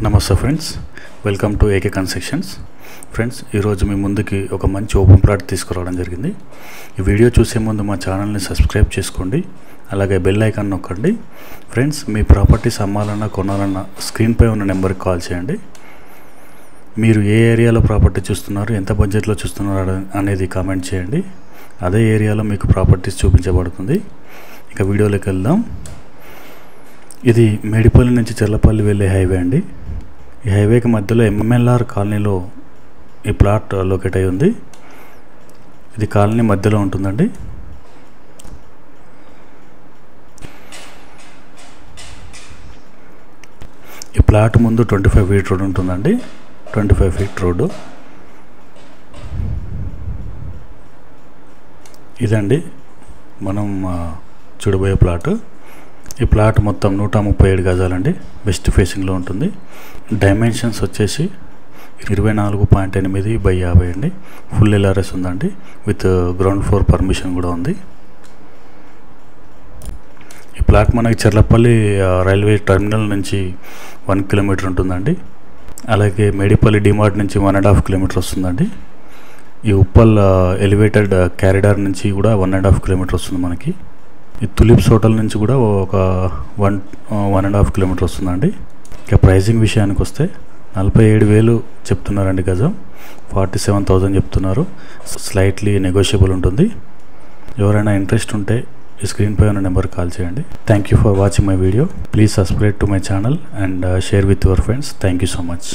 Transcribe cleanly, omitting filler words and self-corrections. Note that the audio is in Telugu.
నమస్తే friends, welcome to AK constructions. Friends, ఈరోజు మీ ముందుకి ఒక మంచి ఓపెన్ ప్లాట్ తీసుకురావడం జరిగింది. ఈ వీడియో చూసే ముందు మా ఛానల్ని సబ్స్క్రైబ్ చేసుకోండి, అలాగే బెల్ ఐకాన్ నొక్కండి. ఫ్రెండ్స్, మీ ప్రాపర్టీస్ అమ్మాలన్నా కొనాలన్నా స్క్రీన్పై ఉన్న నెంబర్కి కాల్ చేయండి. మీరు ఏ ఏరియాలో ప్రాపర్టీ చూస్తున్నారు, ఎంత బడ్జెట్లో చూస్తున్నారు అనేది కామెంట్ చేయండి. అదే ఏరియాలో మీకు ప్రాపర్టీస్ చూపించబడుతుంది. ఇక వీడియోలోకి వెళ్దాం. ఇది మేడిపల్లి నుంచి చెర్లపల్లి వెళ్ళే హైవే అండి. ఈ హైవేకి మధ్యలో ఎంఎల్ఆర్ కాలనీలో ఈ ప్లాట్ లొకేట్ అయి ఉంది. ఇది కాలనీ మధ్యలో ఉంటుందండి. ఈ ప్లాట్ ముందు 25 ఫీట్ రోడ్ ఉంటుందండి. 25 ఫీట్ రోడ్డు ఇదండి మనం చూడబోయే ప్లాట్. ఈ ప్లాట్ మొత్తం 137 గజాలండి. వెస్ట్ ఫేసింగ్లో ఉంటుంది. డైమెన్షన్స్ వచ్చేసి 24.8/50 అండి. ఫుల్ ఎల్ఆర్ఎస్ ఉందండి. విత్ గ్రౌండ్ ఫ్లోర్ పర్మిషన్ కూడా ఉంది. ఈ ప్లాట్ మనకి చెర్లపల్లి రైల్వే టర్మినల్ నుంచి 1 కిలోమీటర్ ఉంటుందండి. అలాగే మేడిపల్లి డిమార్ట్ నుంచి 1.5 కిలోమీటర్ వస్తుందండి. ఈ ఉప్పల్ ఎలివేటెడ్ క్యారిడార్ నుంచి కూడా 1.5 కిలోమీటర్ వస్తుంది మనకి. ఈ తులిప్స్ హోటల్ నుంచి కూడా ఒక 1.5 కిలోమీటర్ వస్తుందండి. ఇక ప్రైజింగ్ విషయానికి వస్తే 47,000 చెప్తున్నారండి గజం. 47,000 చెప్తున్నారు. స్లైట్లీ నెగోషియబుల్ ఉంటుంది. ఎవరైనా ఇంట్రెస్ట్ ఉంటే ఈ స్క్రీన్పై ఉన్న నెంబర్కి కాల్ చేయండి. Thank you for watching my video. Please subscribe to my channel and share with your friends. Thank you so much.